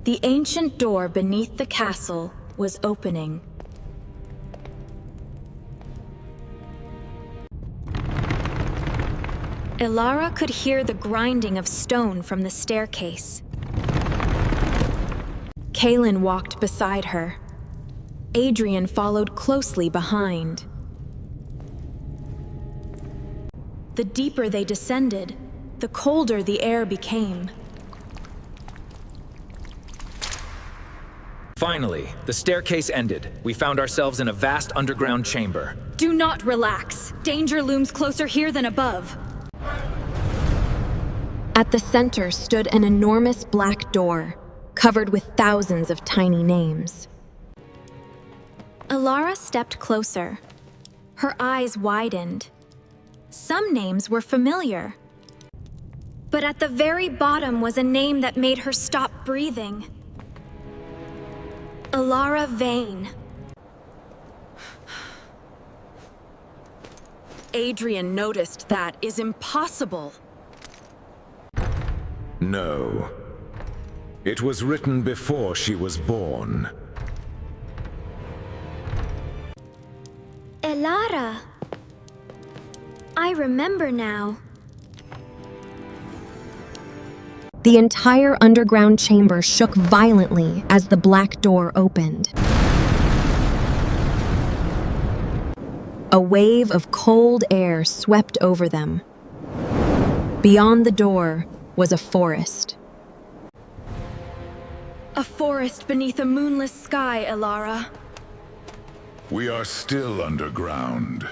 The ancient door beneath the castle was opening. Ilara could hear the grinding of stone from the staircase. Kaelin walked beside her. Adrian followed closely behind. The deeper they descended, the colder the air became. Finally, the staircase ended. We found ourselves in a vast underground chamber. Do not relax. Danger looms closer here than above. At the center stood an enormous black door, covered with thousands of tiny names. Ilara stepped closer. Her eyes widened. Some names were familiar. But at the very bottom was a name that made her stop breathing. Ilara Vane. Adrian noticed that is impossible. No. It was written before she was born. Ilara. I remember now. The entire underground chamber shook violently as the black door opened. A wave of cold air swept over them. Beyond the door was a forest. A forest beneath a moonless sky, Ilara. We are still underground.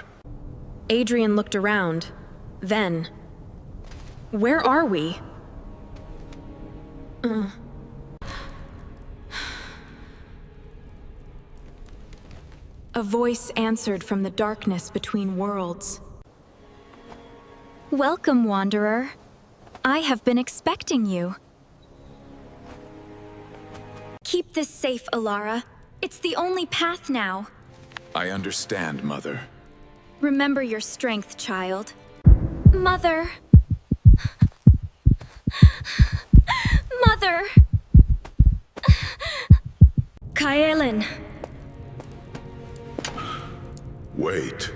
Adrian looked around. Then, where are we? A voice answered from the darkness between worlds. Welcome, Wanderer. I have been expecting you. Keep this safe, Ilara. It's the only path now. I understand, Mother. Remember your strength, child. Mother! Mother! Kaelin! Wait.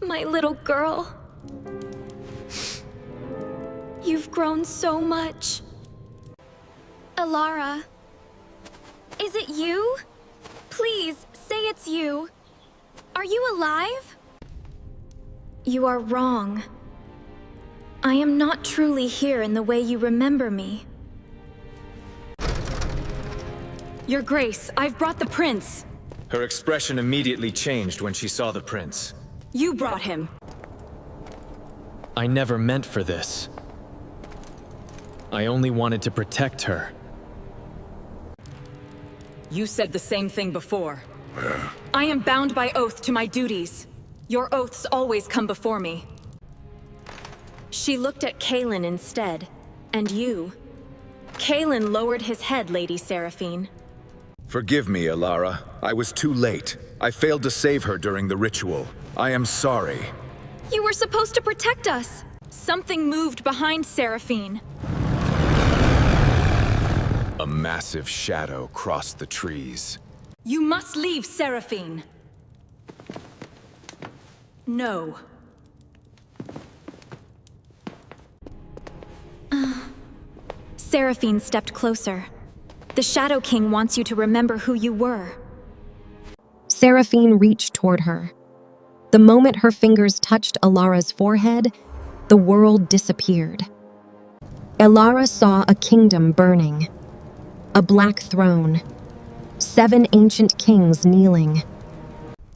My little girl. You've grown so much. Ilara. Is it you? Please, say it's you. Are you alive? You are wrong. I am not truly here in the way you remember me. Your Grace, I've brought the prince. Her expression immediately changed when she saw the prince. You brought him. I never meant for this. I only wanted to protect her. You said the same thing before. I am bound by oath to my duties. Your oaths always come before me. She looked at Kaelin instead, and you. Kaelin lowered his head, Lady Seraphine. Forgive me, Ilara. I was too late. I failed to save her during the ritual. I am sorry. You were supposed to protect us. Something moved behind Seraphine. A massive shadow crossed the trees. You must leave, Seraphine. No. Seraphine stepped closer. The Shadow King wants you to remember who you were. Seraphine reached toward her. The moment her fingers touched Ilara's forehead, the world disappeared. Ilara saw a kingdom burning. A black throne. 7 ancient kings kneeling.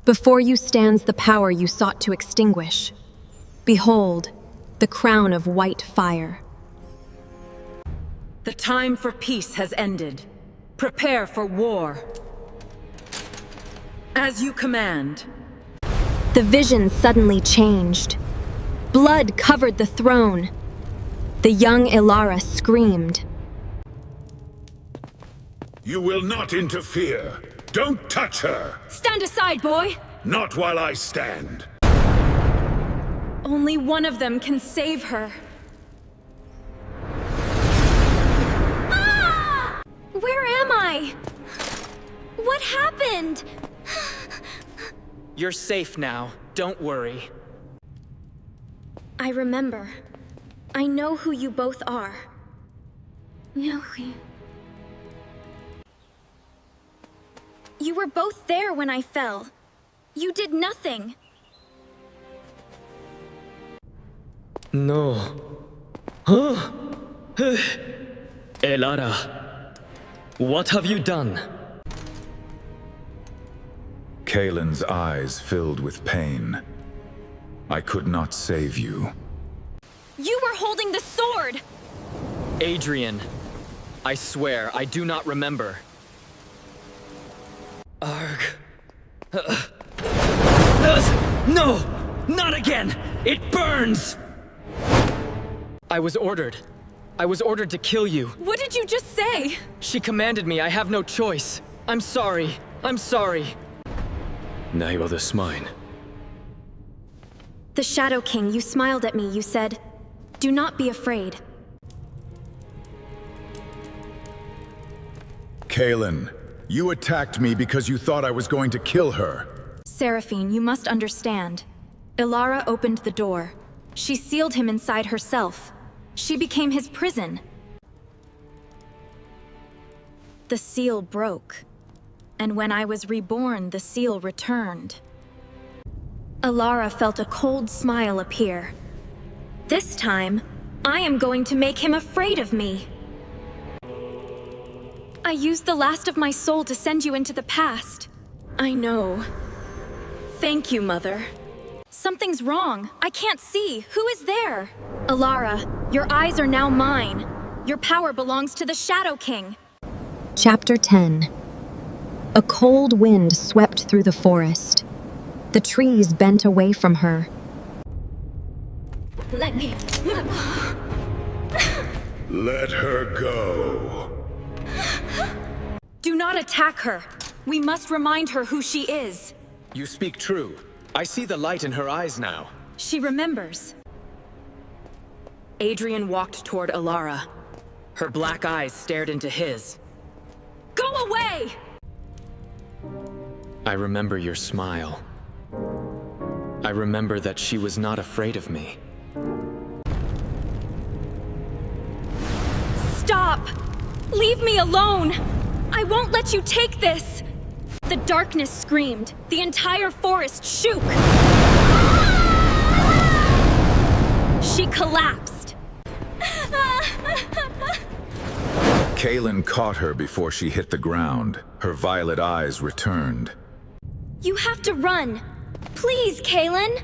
Before you stands the power you sought to extinguish. Behold, the crown of white fire. The time for peace has ended. Prepare for war. As you command. The vision suddenly changed. Blood covered the throne. The young Ilara screamed. You will not interfere. Don't touch her. Stand aside, boy! Not while I stand. Only one of them can save her. Where am I? What happened? You're safe now. Don't worry. I remember. I know who you both are. You were both there when I fell. You did nothing. No. Huh? Elara, what have you done? Kaylin's eyes filled with pain. I could not save you. You were holding the sword! Adrian, I swear I do not remember. Arg. No! Not again! It burns! I was ordered to kill you. What did you just say? She commanded me. I have no choice. I'm sorry. I'm sorry. Naivadas mine. The Shadow King, you smiled at me. You said, "Do not be afraid." Kaylin, you attacked me because you thought I was going to kill her. Seraphine, you must understand. Ilara opened the door. She sealed him inside herself. She became his prison. The seal broke. And when I was reborn, the seal returned. Ilara felt a cold smile appear. This time, I am going to make him afraid of me. I used the last of my soul to send you into the past. I know. Thank you, Mother. Something's wrong. I can't see. Who is there? Ilara, your eyes are now mine. Your power belongs to the Shadow King. Chapter 10. A cold wind swept through the forest. The trees bent away from her. Let me... Let her go. Do not attack her. We must remind her who she is. You speak true. I see the light in her eyes now. She remembers. Adrian walked toward Ilara. Her black eyes stared into his. Go away! I remember your smile. I remember that she was not afraid of me. Stop! Leave me alone! I won't let you take this! The darkness screamed. The entire forest shook. She collapsed. Kaylin caught her before she hit the ground. Her violet eyes returned. You have to run. Please, Kaylin.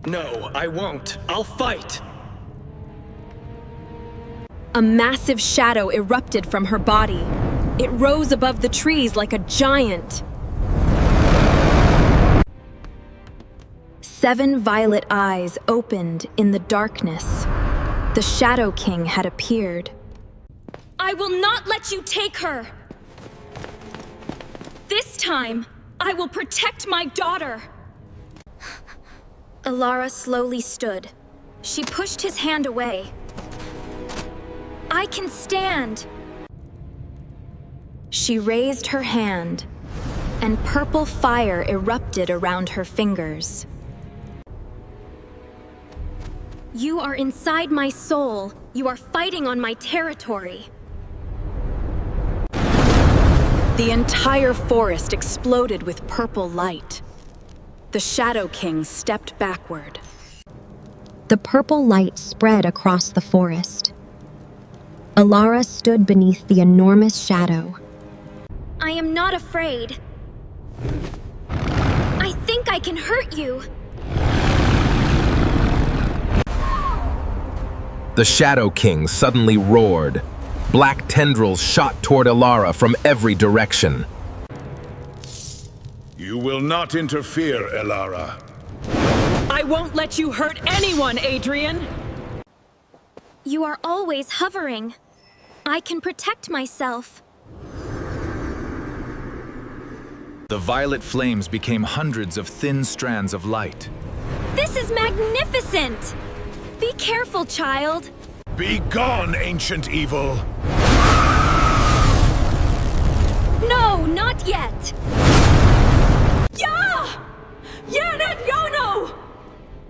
No, I won't. I'll fight. A massive shadow erupted from her body. It rose above the trees like a giant. 7 violet eyes opened in the darkness. The Shadow King had appeared. I will not let you take her! This time, I will protect my daughter! Ilara slowly stood. She pushed his hand away. I can stand! She raised her hand, and purple fire erupted around her fingers. You are inside my soul. You are fighting on my territory. The entire forest exploded with purple light. The Shadow King stepped backward. The purple light spread across the forest. Ilara stood beneath the enormous shadow. I am not afraid. I think I can hurt you. The Shadow King suddenly roared. Black tendrils shot toward Ilara from every direction. You will not interfere, Ilara. I won't let you hurt anyone, Adrian! You are always hovering. I can protect myself. The violet flames became hundreds of thin strands of light. This is magnificent! Be careful, child. Be gone, ancient evil! No, not yet! Yeah! no!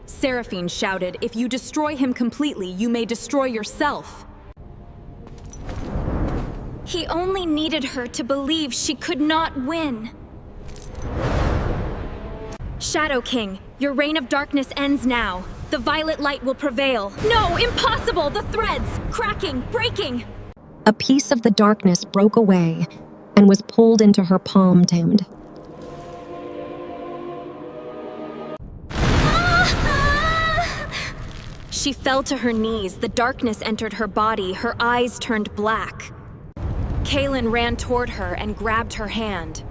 Seraphine shouted, if you destroy him completely, you may destroy yourself. He only needed her to believe she could not win. Shadow King, your reign of darkness ends now. The violet light will prevail. No, impossible! The threads! Cracking, breaking! A piece of the darkness broke away and was pulled into her palm hand. She fell to her knees. The darkness entered her body. Her eyes turned black. Kaylin ran toward her and grabbed her hand.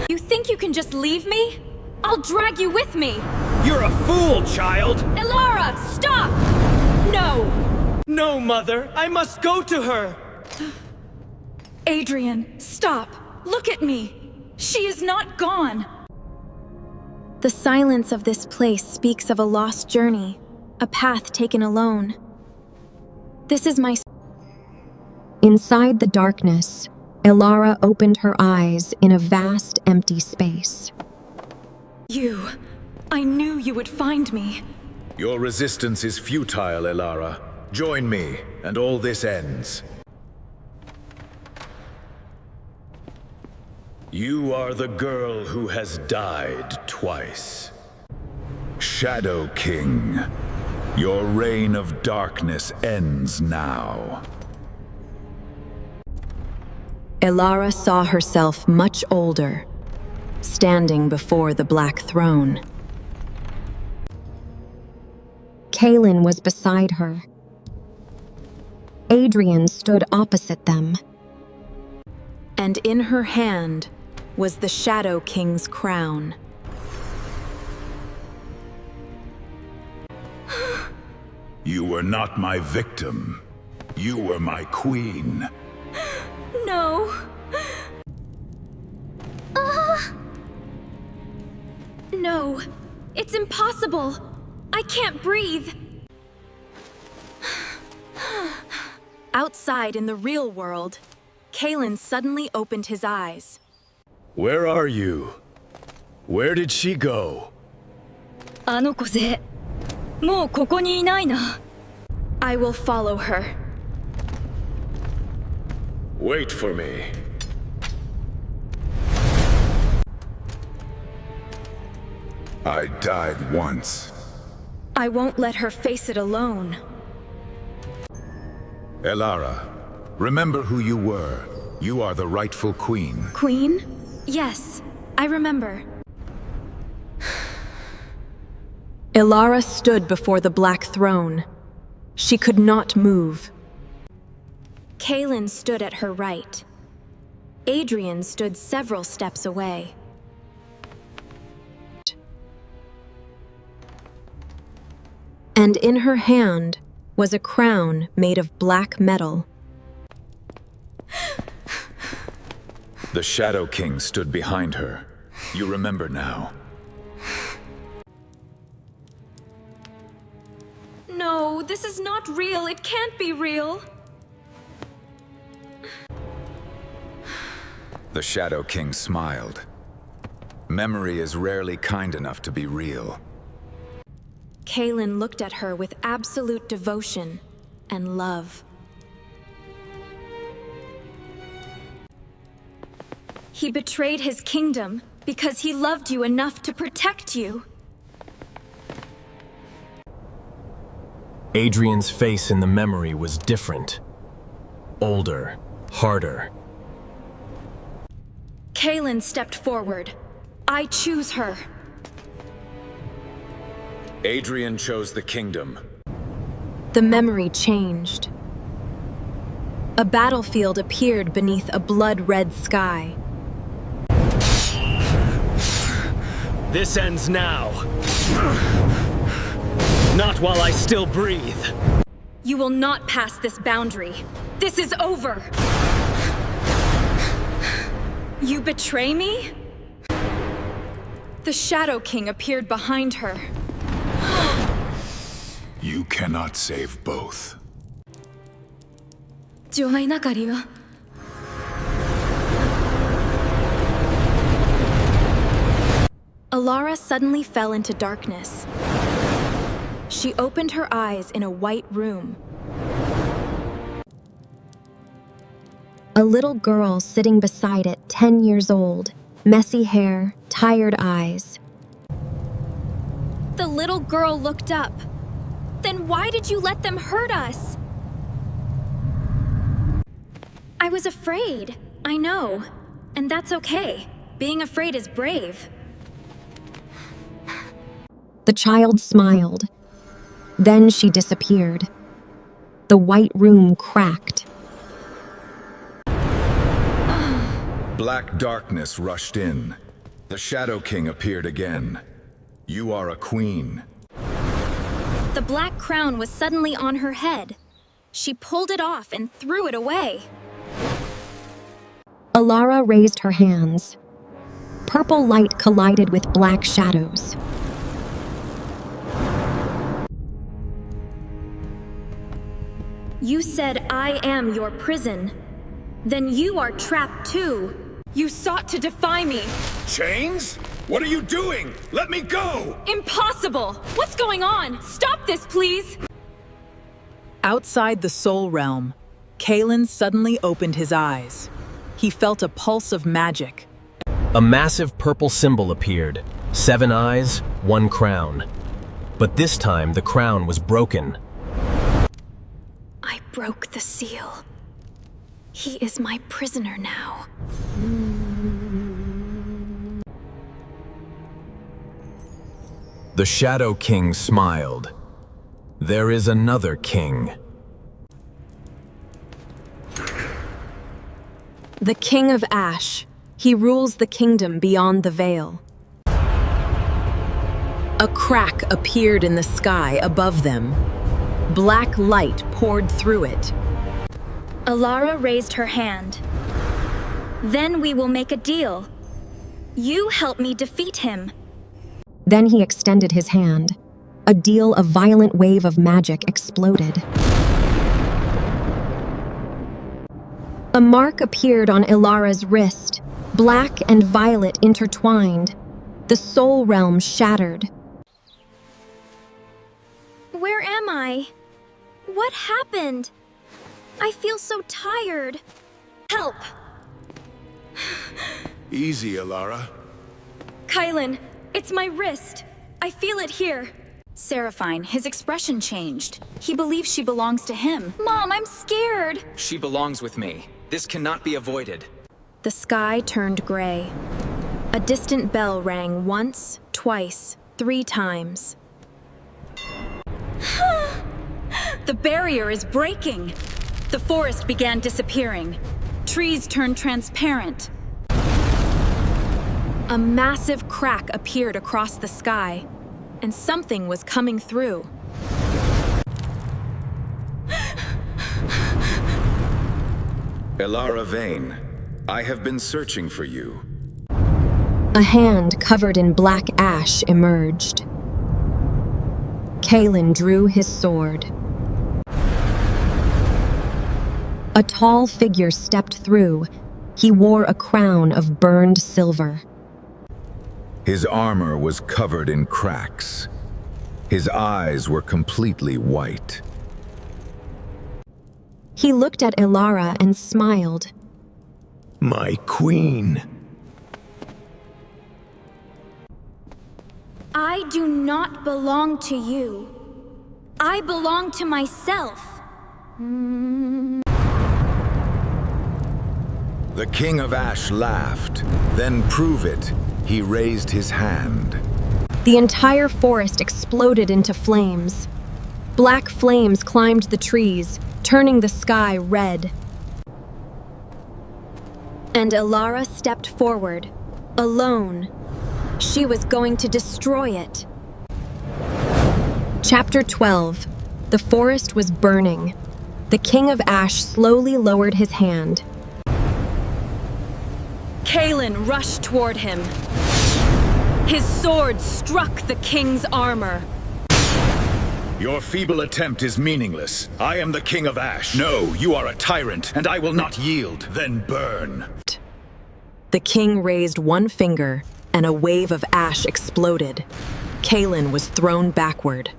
You think you can just leave me? I'll drag you with me! You're a fool, child! Elara, stop! No! No, Mother! I must go to her! Adrian, stop! Look at me! She is not gone! The silence of this place speaks of a lost journey, a path taken alone. This is my... Inside the darkness, Elara opened her eyes in a vast, empty space. You... I knew you would find me. Your resistance is futile, Elara. Join me, and all this ends. You are the girl who has died twice. Shadow King, your reign of darkness ends now. Elara saw herself much older, standing before the Black Throne. Kaylin was beside her. Adrian stood opposite them. And in her hand was the Shadow King's crown. You were not my victim. You were my queen. No. No, it's impossible. I can't breathe. Outside in the real world, Kaylin suddenly opened his eyes. Where are you? Where did she go? あの子ぜ、もうここにいないな。I will follow her. Wait for me. I died once. I won't let her face it alone. Elara, remember who you were. You are the rightful queen. Queen? Yes, I remember. Elara stood before the Black Throne. She could not move. Kaylin stood at her right. Adrian stood several steps away. And in her hand was a crown made of black metal. The Shadow King stood behind her. You remember now. No, this is not real. It can't be real. The Shadow King smiled. Memory is rarely kind enough to be real. Kaylin looked at her with absolute devotion and love. He betrayed his kingdom because he loved you enough to protect you. Adrian's face in the memory was different. Older, harder. Kaylin stepped forward. I choose her. Adrian chose the kingdom. The memory changed. A battlefield appeared beneath a blood-red sky. This ends now. Not while I still breathe. You will not pass this boundary. This is over. You betray me? The Shadow King appeared behind her. You cannot save both. Alara suddenly fell into darkness. She opened her eyes in a white room. A little girl sitting beside it, 10 years old, messy hair, tired eyes. The little girl looked up. Then why did you let them hurt us? I was afraid, I know. And that's okay. Being afraid is brave. The child smiled. Then she disappeared. The white room cracked. Black darkness rushed in. The Shadow King appeared again. You are a queen. The black crown was suddenly on her head. She pulled it off and threw it away. Alara raised her hands. Purple light collided with black shadows. You said, I am your prison. Then you are trapped too. You sought to defy me. Chains? What are you doing? Let me go! Impossible! What's going on? Stop this, please! Outside the soul realm, Kalen suddenly opened his eyes. He felt a pulse of magic. A massive purple symbol appeared. 7 eyes, 1 crown. But this time, the crown was broken. I broke the seal. He is my prisoner now. The Shadow King smiled. There is another king. The King of Ash. He rules the kingdom beyond the veil. A crack appeared in the sky above them. Black light poured through it. Alara raised her hand. Then we will make a deal. You help me defeat him. Then he extended his hand. A violent wave of magic exploded. A mark appeared on Ilara's wrist, black and violet intertwined. The soul realm shattered. Where am I? What happened? I feel so tired. Help! Easy, Alara. Kylan, it's my wrist. I feel it here. Seraphine, his expression changed. He believes she belongs to him. Mom, I'm scared. She belongs with me. This cannot be avoided. The sky turned gray. A distant bell rang once, twice, 3 times. The barrier is breaking. The forest began disappearing. Trees turned transparent. A massive crack appeared across the sky, and something was coming through. Elara Vane, I have been searching for you. A hand covered in black ash emerged. Kalen drew his sword. A tall figure stepped through. He wore a crown of burned silver. His armor was covered in cracks. His eyes were completely white. He looked at Ilara and smiled. My queen. I do not belong to you. I belong to myself. The King of Ash laughed. Then prove it. He raised his hand. The entire forest exploded into flames. Black flames climbed the trees, turning the sky red. And Ilara stepped forward, alone. She was going to destroy it. Chapter 12. The forest was burning. The King of Ash slowly lowered his hand. Kalen rushed toward him. His sword struck the king's armor. Your feeble attempt is meaningless. I am the King of Ash. No, you are a tyrant, and I will not yield. Then burn. The king raised one finger, and a wave of ash exploded. Kaelin was thrown backward.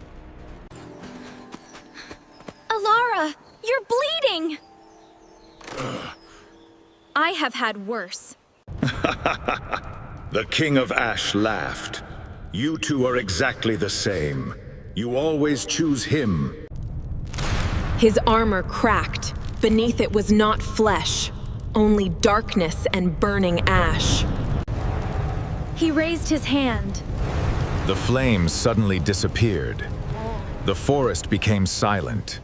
Alara, you're bleeding! I have had worse. The King of Ash laughed. You two are exactly the same. You always choose him. His armor cracked. Beneath it was not flesh, only darkness and burning ash. He raised his hand. The flames suddenly disappeared. The forest became silent.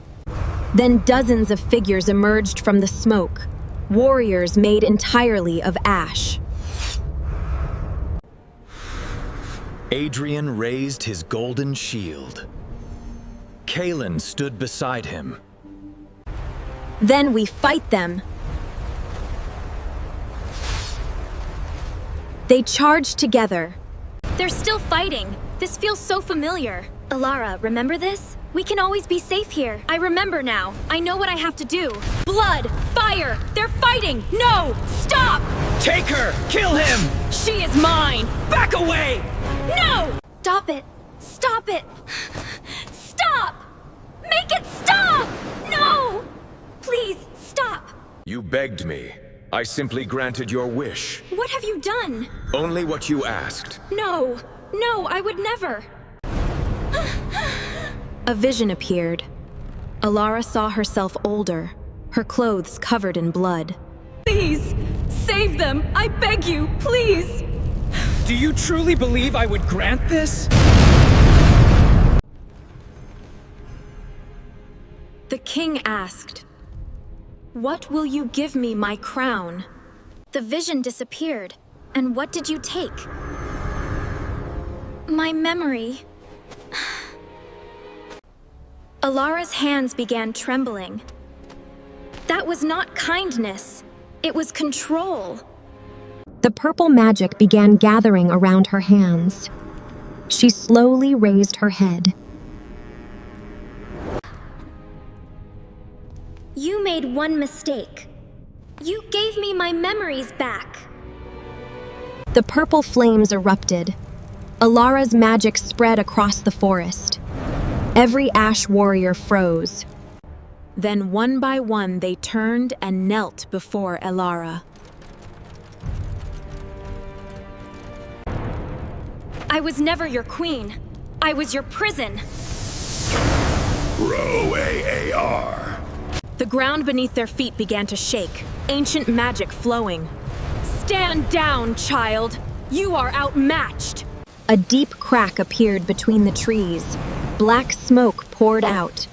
Then dozens of figures emerged from the smoke, warriors made entirely of ash. Adrian raised his golden shield. Kaelin stood beside him. Then we fight them. They charged together. They're still fighting. This feels so familiar. Alara, remember this? We can always be safe here. I remember now. I know what I have to do. Blood! Fire! They're fighting! No! Stop! Take her! Kill him! She is mine! Back away! No! Stop it! Stop it! Stop! Make it stop! No! Please, stop! You begged me. I simply granted your wish. What have you done? Only what you asked. No! No, I would never! A vision appeared. Alara saw herself older, her clothes covered in blood. Please! Save them! I beg you, please! Do you truly believe I would grant this? The king asked, "What will you give me my crown?" The vision disappeared. And what did you take? My memory. Alara's hands began trembling. That was not kindness. It was control. The purple magic began gathering around her hands. She slowly raised her head. You made one mistake. You gave me my memories back. The purple flames erupted. Alara's magic spread across the forest. Every ash warrior froze. Then one by one they turned and knelt before Alara. I was never your queen. I was your prison. Roar. The ground beneath their feet began to shake, ancient magic flowing. Stand down, child. You are outmatched. A deep crack appeared between the trees. Black smoke poured out.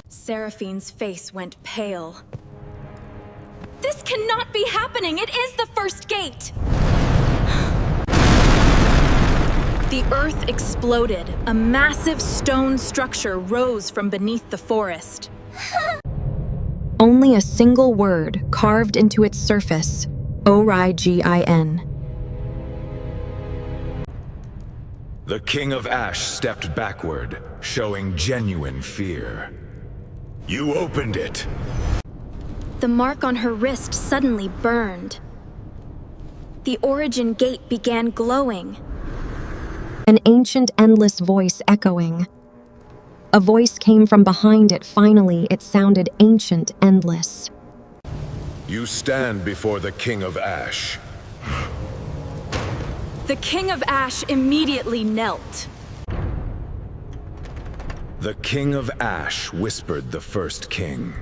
Seraphine's face went pale. This cannot be happening. It is the first gate. The earth exploded. A massive stone structure rose from beneath the forest. Only a single word carved into its surface, Origin. The King of Ash stepped backward, showing genuine fear. You opened it. The mark on her wrist suddenly burned. The Origin gate began glowing. An ancient, endless voice echoing. A voice came from behind it. Finally, it sounded ancient, endless. You stand before the King of Ash. The King of Ash immediately knelt. The King of Ash whispered the first king.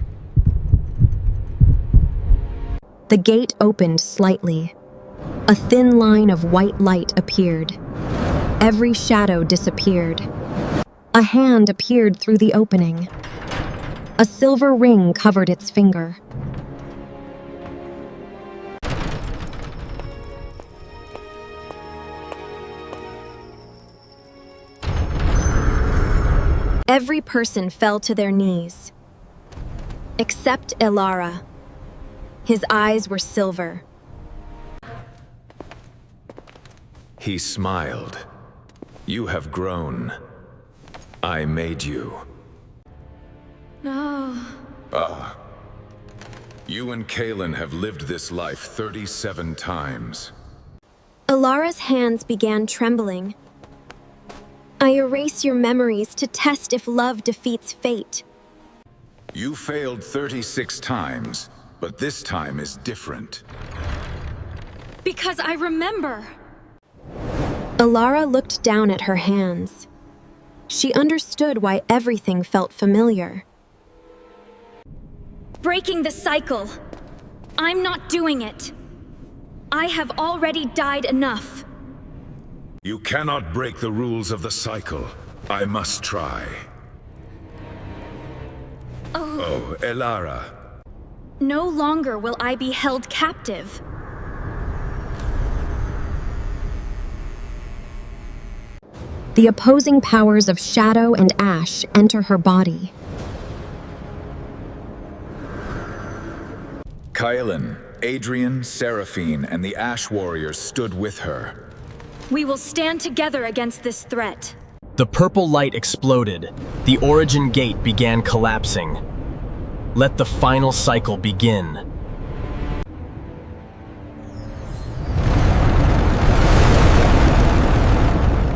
The gate opened slightly. A thin line of white light appeared. Every shadow disappeared. A hand appeared through the opening. A silver ring covered its finger. Every person fell to their knees, except Alara. His eyes were silver. He smiled. You have grown. I made you. No. You and Kaelin have lived this life 37 times. Alara's hands began trembling. I erase your memories to test if love defeats fate. You failed 36 times, but this time is different. Because I remember. Alara looked down at her hands. She understood why everything felt familiar. Breaking the cycle. I'm not doing it. I have already died enough. You cannot break the rules of the cycle. I must try. Oh, Elara. No longer will I be held captive. The opposing powers of shadow and ash enter her body. Kaelin, Adrian, Seraphine, and the Ash Warriors stood with her. We will stand together against this threat. The purple light exploded. The origin gate began collapsing. Let the final cycle begin.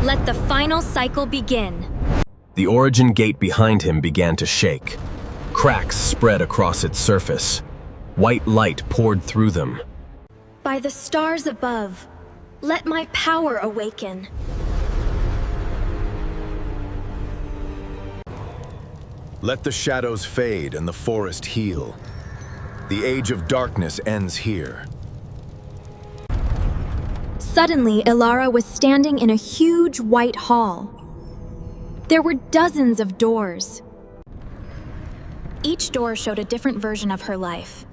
Let the final cycle begin. The origin gate behind him began to shake. Cracks spread across its surface. White light poured through them. By the stars above, let my power awaken. Let the shadows fade and the forest heal. The age of darkness ends here. Suddenly, Elara was standing in a huge white hall. There were dozens of doors. Each door showed a different version of her life.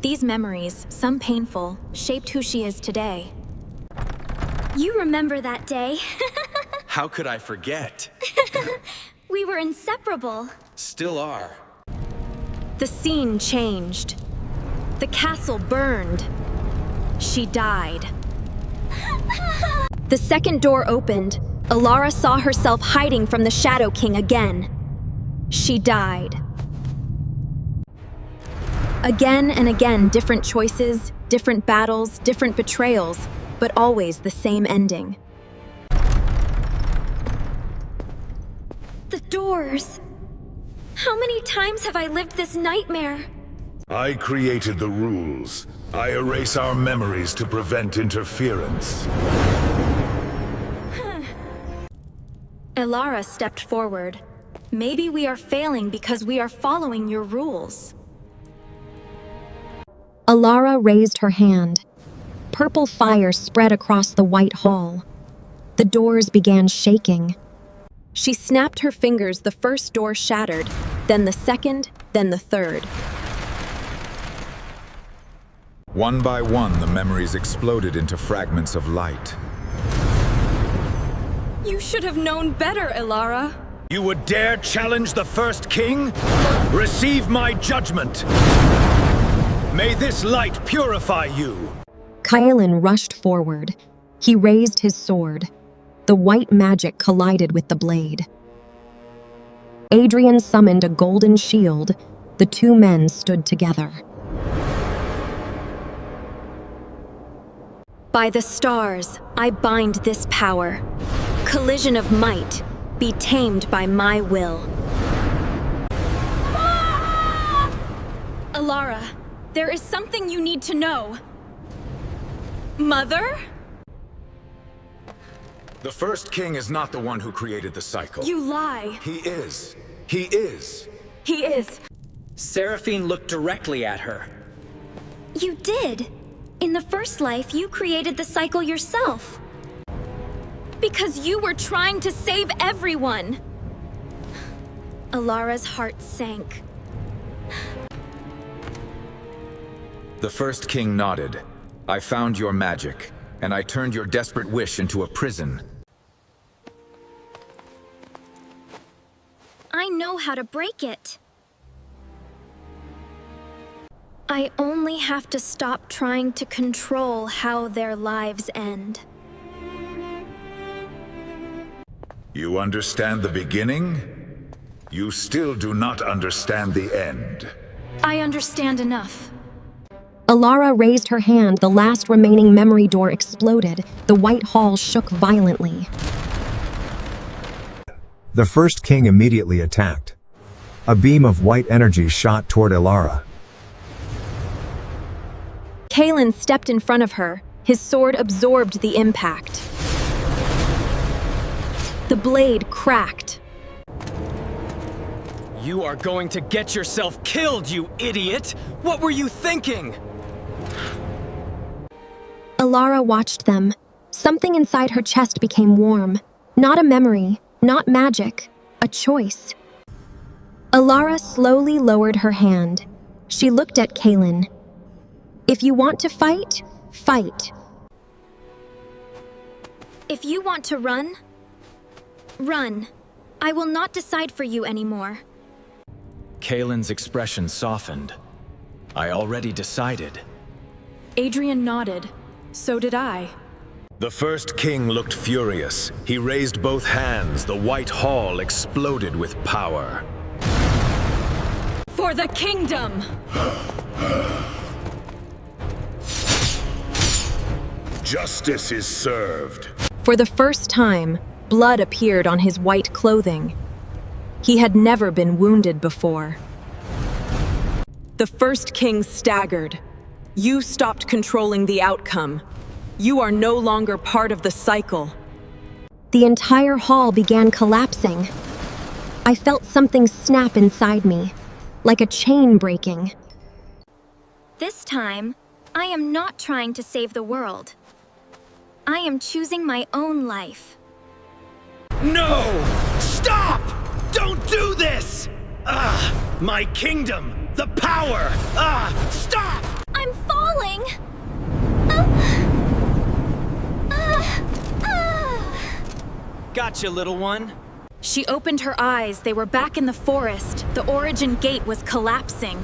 These memories, some painful, shaped who she is today. You remember that day? How could I forget? We were inseparable. Still are. The scene changed. The castle burned. She died. The second door opened. Elara saw herself hiding from the Shadow King again. She died. Again and again, different choices, different battles, different betrayals, but always the same ending. The doors. How many times have I lived this nightmare? I created the rules. I erase our memories to prevent interference. Elara stepped forward. Maybe we are failing because we are following your rules. Elara raised her hand. Purple fire spread across the white hall. The doors began shaking. She snapped her fingers. The first door shattered, then the second, then the third. One by one, the memories exploded into fragments of light. You should have known better, Elara. You would dare challenge the first king? Receive my judgment! May this light purify you! Kaelin rushed forward. He raised his sword. The white magic collided with the blade. Adrian summoned a golden shield. The two men stood together. By the stars, I bind this power. Collision of might, be tamed by my will. Elara, there is something you need to know. Mother? The first king is not the one who created the cycle. You lie. He is. He is. He is. Seraphine looked directly at her. You did. In the first life, you created the cycle yourself. Because you were trying to save everyone. Alara's heart sank. The first king nodded. I found your magic, and I turned your desperate wish into a prison. I know how to break it. I only have to stop trying to control how their lives end. You understand the beginning? You still do not understand the end. I understand enough. Alara raised her hand. The last remaining memory door exploded. The White Hall shook violently. The first king immediately attacked. A beam of white energy shot toward Alara. Kalen stepped in front of her. His sword absorbed the impact. The blade cracked. You are going to get yourself killed, you idiot! What were you thinking? Alara watched them. Something inside her chest became warm. Not a memory, not magic, a choice. Alara slowly lowered her hand. She looked at Kalen. If you want to fight, fight. If you want to run, run. I will not decide for you anymore. Kalen's expression softened. I already decided. Adrian nodded. So did I. The first king looked furious. He raised both hands. The White Hall exploded with power. For the kingdom! Justice is served. For the first time, blood appeared on his white clothing. He had never been wounded before. The first king staggered. You stopped controlling the outcome. You are no longer part of the cycle. The entire hall began collapsing. I felt something snap inside me, like a chain breaking. This time, I am not trying to save the world. I am choosing my own life. No! Stop! Don't do this! My kingdom! The power! Stop! I'm falling! Gotcha, little one. She opened her eyes. They were back in the forest. The Origin Gate was collapsing.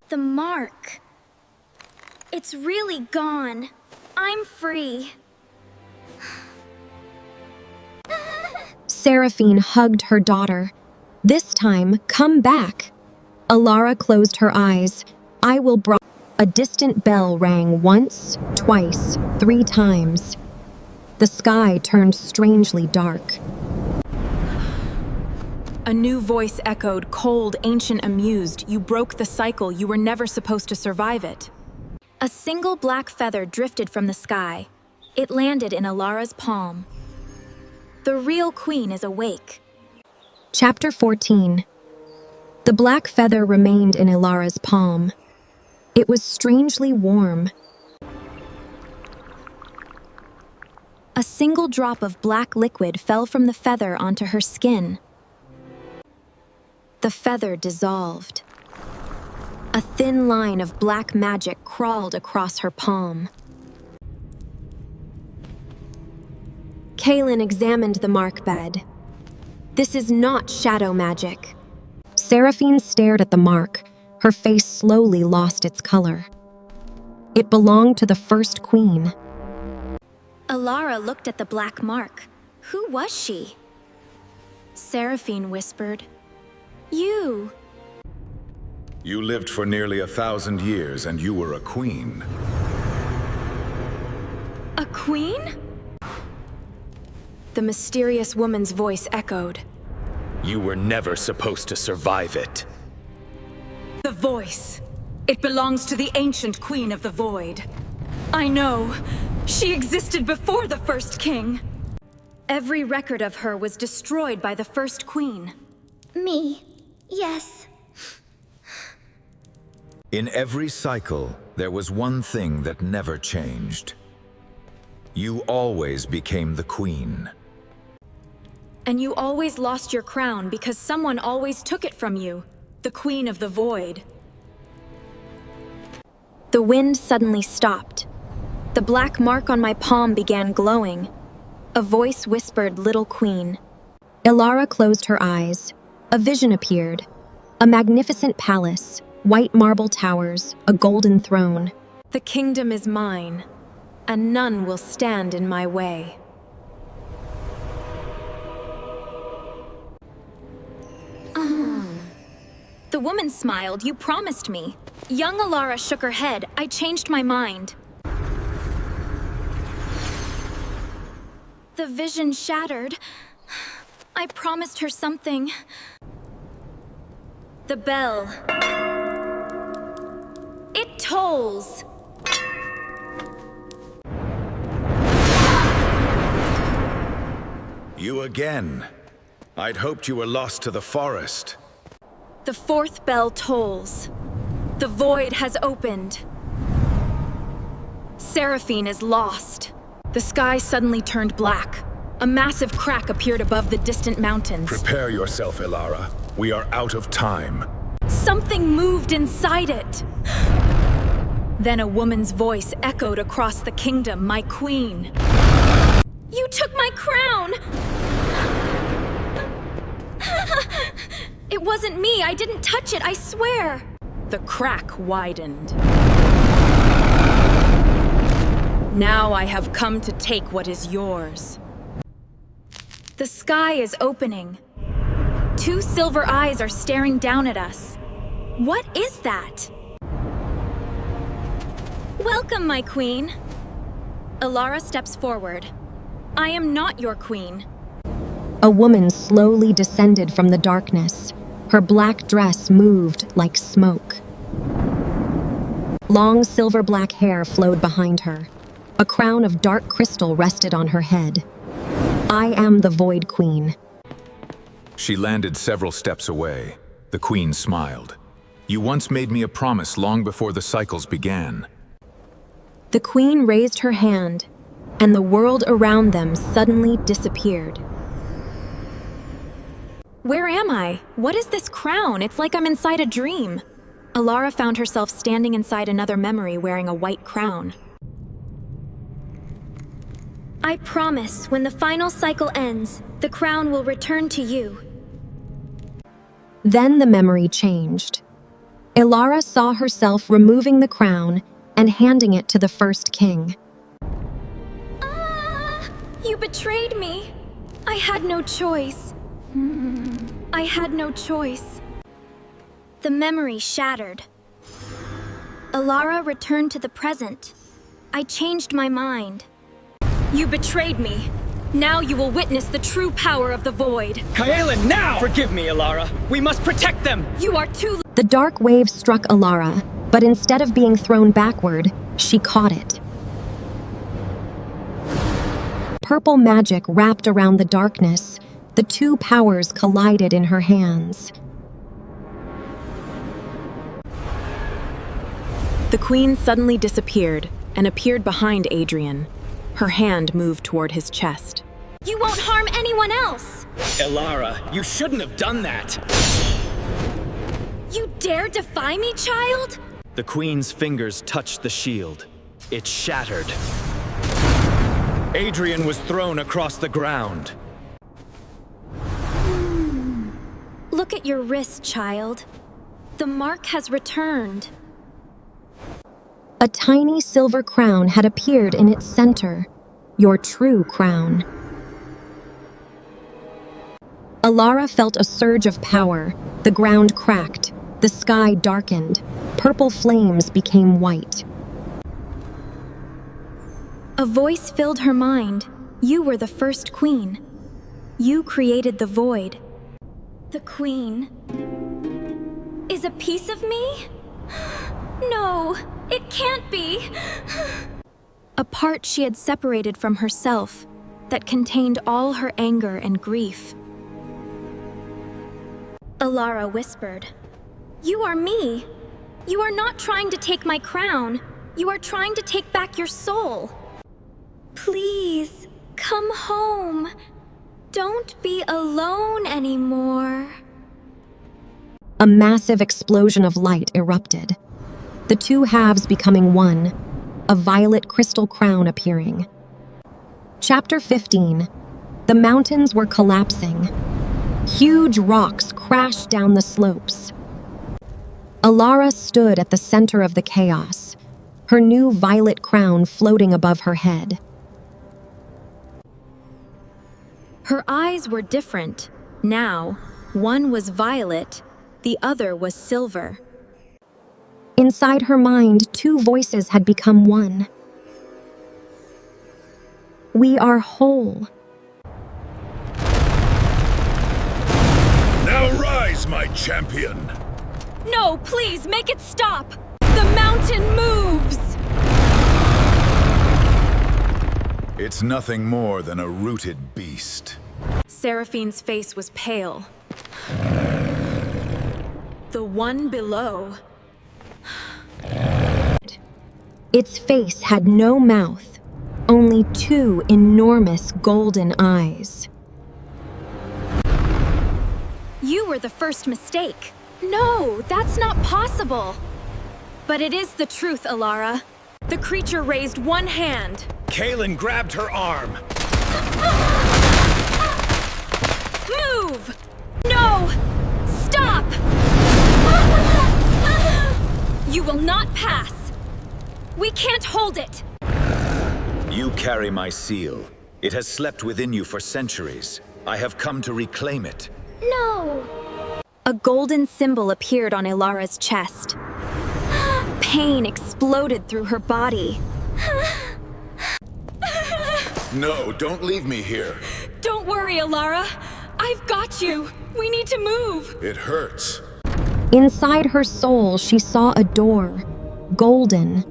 The mark. It's really gone. I'm free. Seraphine hugged her daughter. This time, come back. Alara closed her eyes. I will bring. A distant bell rang once, twice, 3 times. The sky turned strangely dark. A new voice echoed, cold, ancient, amused. You broke the cycle. You were never supposed to survive it. A single black feather drifted from the sky. It landed in Alara's palm. The real queen is awake. Chapter 14. The black feather remained in Alara's palm. It was strangely warm. A single drop of black liquid fell from the feather onto her skin. The feather dissolved. A thin line of black magic crawled across her palm. Kalen examined the mark bed. This is not shadow magic. Seraphine stared at the mark. Her face slowly lost its color. It belonged to the first queen. Alara looked at the black mark. Who was she? Seraphine whispered, "You." You lived for nearly 1,000 years and you were a queen. A queen? The mysterious woman's voice echoed. You were never supposed to survive it. The voice. It belongs to the ancient queen of the void. I know. She existed before the first king. Every record of her was destroyed by the first queen. Me. Yes. In every cycle, there was one thing that never changed. You always became the queen. And you always lost your crown because someone always took it from you. The queen of the void. The wind suddenly stopped. The black mark on my palm began glowing. A voice whispered, "Little Queen." Alara closed her eyes. A vision appeared. A magnificent palace, white marble towers, a golden throne. The kingdom is mine, and none will stand in my way. The woman smiled. You promised me. Young Alara shook her head. I changed my mind. The vision shattered. I promised her something. The bell. It tolls. You again. I'd hoped you were lost to the forest. The fourth bell tolls. The void has opened. Seraphine is lost. The sky suddenly turned black. A massive crack appeared above the distant mountains. Prepare yourself, Ilara. We are out of time. Something moved inside it. Then a woman's voice echoed across the kingdom, my queen. You took my crown! It wasn't me. I didn't touch it, I swear. The crack widened. Now I have come to take what is yours. The sky is opening. Two silver eyes are staring down at us. What is that? Welcome, my queen. Alara steps forward. I am not your queen. A woman slowly descended from the darkness. Her black dress moved like smoke. Long silver-black hair flowed behind her. A crown of dark crystal rested on her head. I am the Void Queen. She landed several steps away. The queen smiled. You once made me a promise long before the cycles began. The queen raised her hand, and the world around them suddenly disappeared. Where am I? What is this crown? It's like I'm inside a dream. Alara found herself standing inside another memory wearing a white crown. I promise, when the final cycle ends, the crown will return to you. Then the memory changed. Ilara saw herself removing the crown and handing it to the first king. You betrayed me. I had no choice. I had no choice. The memory shattered. Alara returned to the present. I changed my mind. You betrayed me. Now you will witness the true power of the void. Kaelin, now! Forgive me, Ilara. We must protect them! You are too... The dark wave struck Alara, but instead of being thrown backward, she caught it. Purple magic wrapped around the darkness. The two powers collided in her hands. The queen suddenly disappeared and appeared behind Adrian. Her hand moved toward his chest. You won't harm anyone else! Ilara, you shouldn't have done that! You dare defy me, child? The queen's fingers touched the shield. It shattered. Adrian was thrown across the ground. Look at your wrist, child. The mark has returned. A tiny silver crown had appeared in its center, your true crown. Alara felt a surge of power. The ground cracked, the sky darkened, purple flames became white. A voice filled her mind. You were the first queen. You created the void. The queen is a piece of me? No, it can't be. A part she had separated from herself that contained all her anger and grief. Alara whispered, "You are me. You are not trying to take my crown. You are trying to take back your soul. Please, come home. Don't be alone anymore." A massive explosion of light erupted, the two halves becoming one, a violet crystal crown appearing. Chapter 15. The mountains were collapsing. Huge rocks crashed down the slopes. Alara stood at the center of the chaos, her new violet crown floating above her head. Her eyes were different. Now, one was violet, The other was silver. Inside her mind, two voices had become one. We are whole. Now rise, my champion! No, please, make it stop! The mountain moves! It's nothing more than a rooted beast. Seraphine's face was pale. The one below. Its face had no mouth, only two enormous golden eyes. You were the first mistake. No, that's not possible. But it is the truth, Alara. The creature raised one hand. Kaelin grabbed her arm. Move! No! Stop! You will not pass! We can't hold it! You carry my seal. It has slept within you for centuries. I have come to reclaim it. No! A golden symbol appeared on Ilara's chest. Pain exploded through her body. No, don't leave me here. Don't worry, Alara. I've got you. We need to move. It hurts. Inside her soul, she saw a door, golden.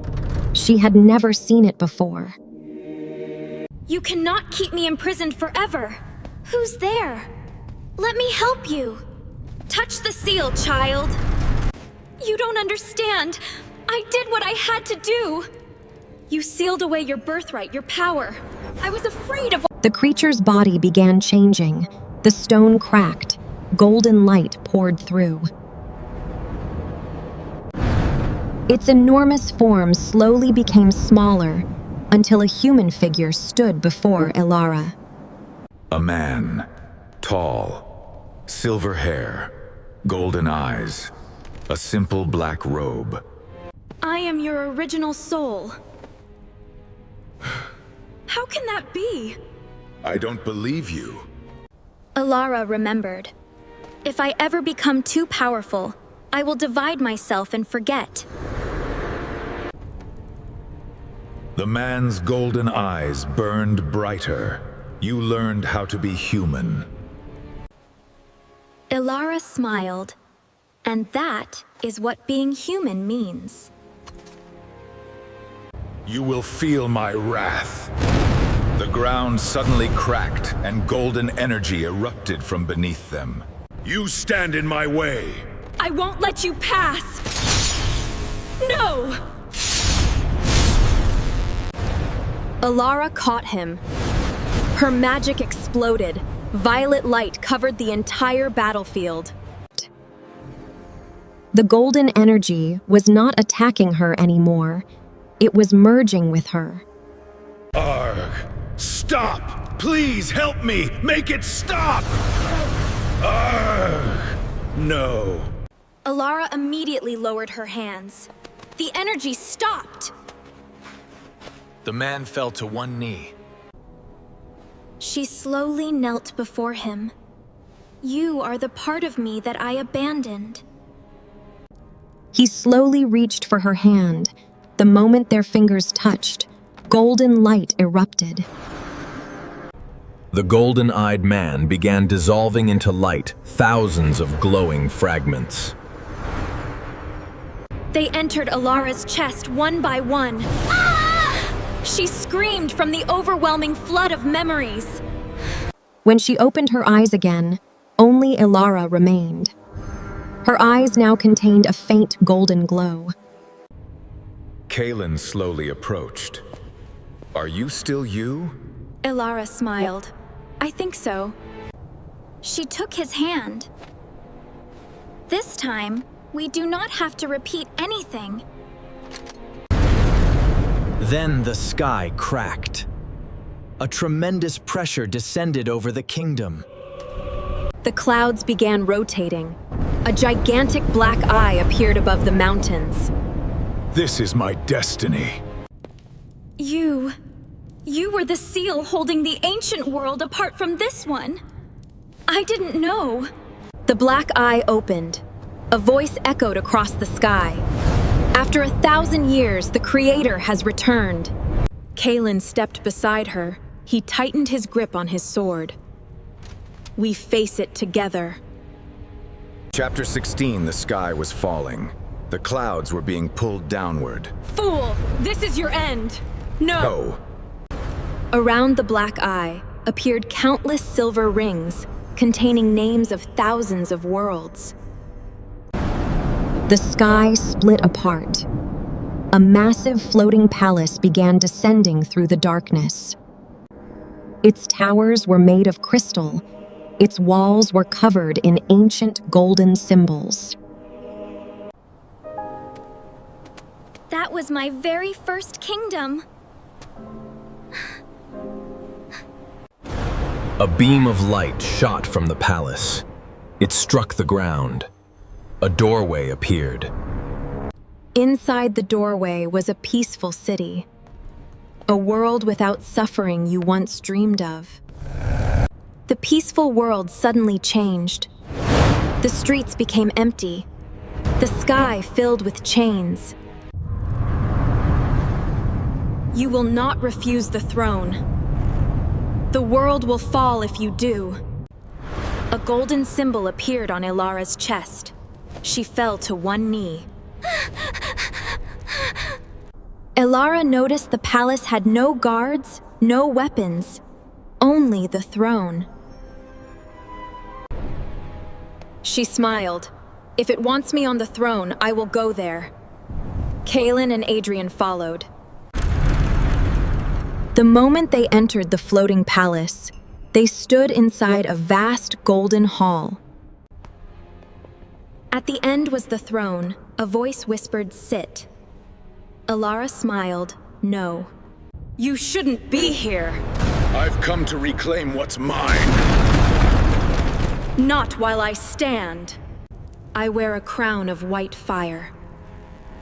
She had never seen it before. You cannot keep me imprisoned forever. Who's there? Let me help you. Touch the seal, child. You don't understand. I did what I had to do. You sealed away your birthright, your power. I was afraid of— The creature's body began changing. The stone cracked. Golden light poured through. Its enormous form slowly became smaller until a human figure stood before Ilara. A man, tall, silver hair, golden eyes, a simple black robe. I am your original soul. How can that be? I don't believe you. Alara remembered. If I ever become too powerful, I will divide myself and forget. The man's golden eyes burned brighter. You learned how to be human. Ilara smiled, and that is what being human means. You will feel my wrath. The ground suddenly cracked, and golden energy erupted from beneath them. You stand in my way! I won't let you pass! No! Alara caught him. Her magic exploded. Violet light covered the entire battlefield. The golden energy was not attacking her anymore. It was merging with her. Arg! Stop! Please help me! Make it stop! Arg! No. Alara immediately lowered her hands. The energy stopped. The man fell to one knee. She slowly knelt before him. You are the part of me that I abandoned. He slowly reached for her hand. The moment their fingers touched, golden light erupted. The golden-eyed man began dissolving into light, thousands of glowing fragments. They entered Alara's chest one by one. Ah! She screamed from the overwhelming flood of memories. When she opened her eyes again, only Ilara remained. Her eyes now contained a faint golden glow. Kaelin slowly approached. Are you still you? Ilara smiled. I think so. She took his hand. This time, we do not have to repeat anything. Then the sky cracked. A tremendous pressure descended over the kingdom. The clouds began rotating. A gigantic black eye appeared above the mountains. This is my destiny. You were the seal holding the ancient world apart from this one. I didn't know. The black eye opened. A voice echoed across the sky. After 1,000 years, the Creator has returned. Kaelin stepped beside her. He tightened his grip on his sword. We face it together. Chapter 16, the sky was falling. The clouds were being pulled downward. Fool! This is your end! No! Around the black eye appeared countless silver rings containing names of thousands of worlds. The sky split apart. A massive floating palace began descending through the darkness. Its towers were made of crystal. Its walls were covered in ancient golden symbols. That was my very first kingdom. A beam of light shot from the palace. It struck the ground. A doorway appeared. Inside the doorway was a peaceful city. A world without suffering you once dreamed of. The peaceful world suddenly changed. The streets became empty. The sky filled with chains. You will not refuse the throne. The world will fall if you do. A golden symbol appeared on Ilara's chest. She fell to one knee. Ilara noticed the palace had no guards, no weapons, only the throne. She smiled. If it wants me on the throne, I will go there. Kaelin and Adrian followed. The moment they entered the floating palace, they stood inside a vast golden hall. At the end was the throne. A voice whispered, "Sit." Ilara smiled, "No." You shouldn't be here. I've come to reclaim what's mine. Not while I stand. I wear a crown of white fire.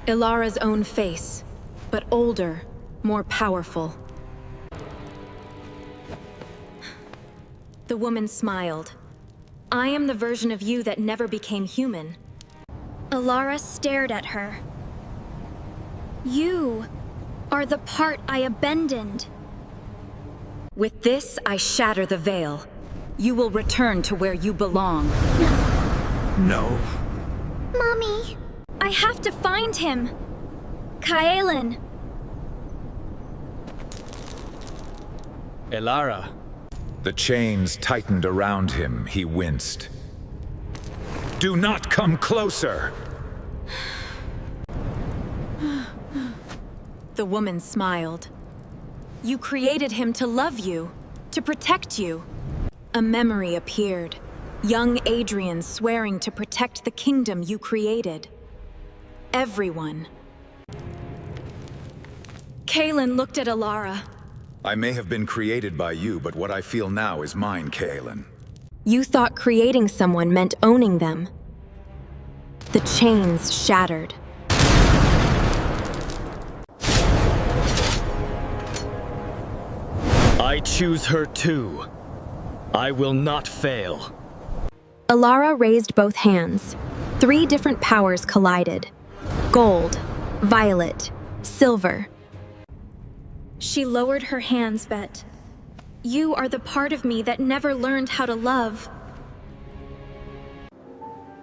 Ilara's own face, but older, more powerful. The woman smiled. I am the version of you that never became human. Ilara stared at her. You are the part I abandoned. With this, I shatter the veil. You will return to where you belong. No. Mommy, I have to find him. Kaelin. Ilara. The chains tightened around him. He winced. Do not come closer! The woman smiled. You created him to love you, to protect you. A memory appeared. Young Adrian swearing to protect the kingdom you created. Everyone. Kaelin looked at Ilara. I may have been created by you, but what I feel now is mine, Kaelin. You thought creating someone meant owning them. The chains shattered. I choose her too. I will not fail. Ilara raised both hands. 3 different powers collided. Gold, violet, silver. She lowered her hands, Bet. You are the part of me that never learned how to love.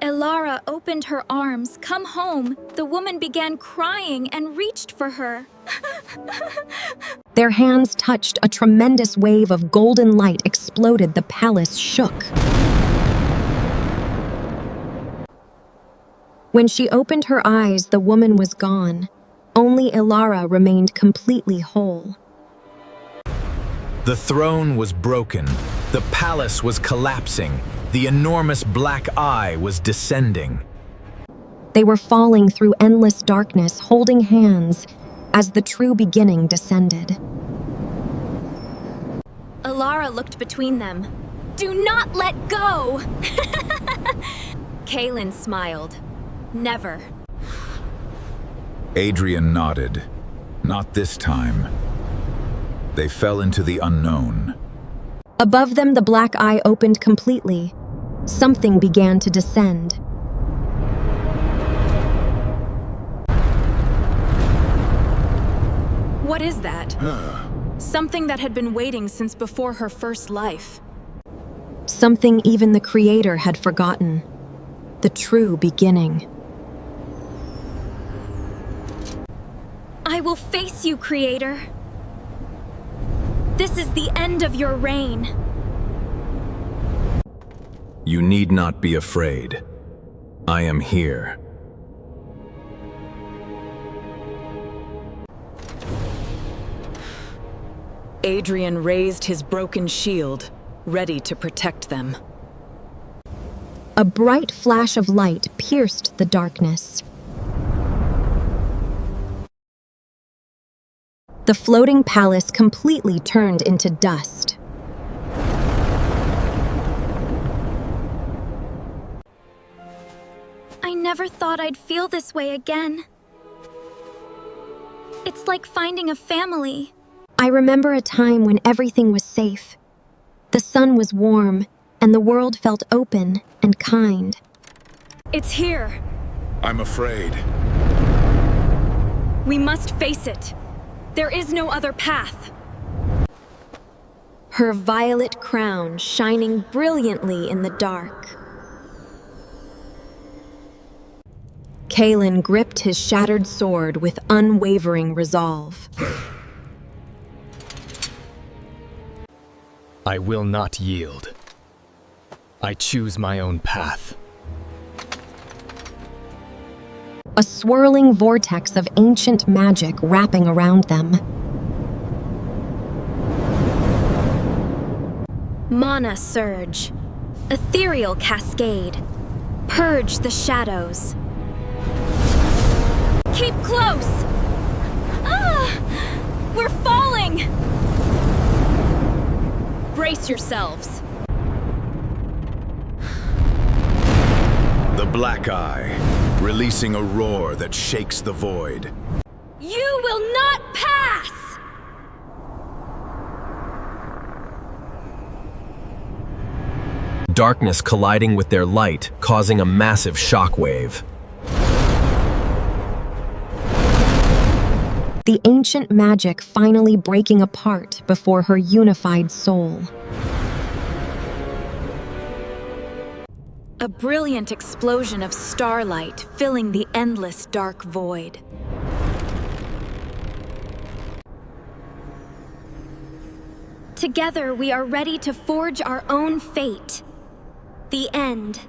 Ilara opened her arms. Come home. The woman began crying and reached for her. Their hands touched. A tremendous wave of golden light exploded. The palace shook. When she opened her eyes, the woman was gone. Only Ilara remained completely whole. The throne was broken. The palace was collapsing. The enormous black eye was descending. They were falling through endless darkness, holding hands, as the true beginning descended. Ilara looked between them. Do not let go! Kaelin smiled. Never. Adrian nodded. Not this time. They fell into the unknown. Above them, the black eye opened completely. Something began to descend. What is that? Something that had been waiting since before her first life. Something even the Creator had forgotten. The true beginning. I will face you, Creator. This is the end of your reign. You need not be afraid. I am here. Adrian raised his broken shield, ready to protect them. A bright flash of light pierced the darkness. The floating palace completely turned into dust. I never thought I'd feel this way again. It's like finding a family. I remember a time when everything was safe. The sun was warm, and the world felt open and kind. It's here. I'm afraid. We must face it. There is no other path. Her violet crown shining brilliantly in the dark. Kaelin gripped his shattered sword with unwavering resolve. I will not yield. I choose my own path. A swirling vortex of ancient magic wrapping around them. Mana surge. Ethereal cascade. Purge the shadows. Keep close! Ah! We're falling! Brace yourselves. The Black Eye, releasing a roar that shakes the void. You will not pass! Darkness colliding with their light, causing a massive shockwave. The ancient magic finally breaking apart before her unified soul. A brilliant explosion of starlight filling the endless dark void. Together we are ready to forge our own fate. The end.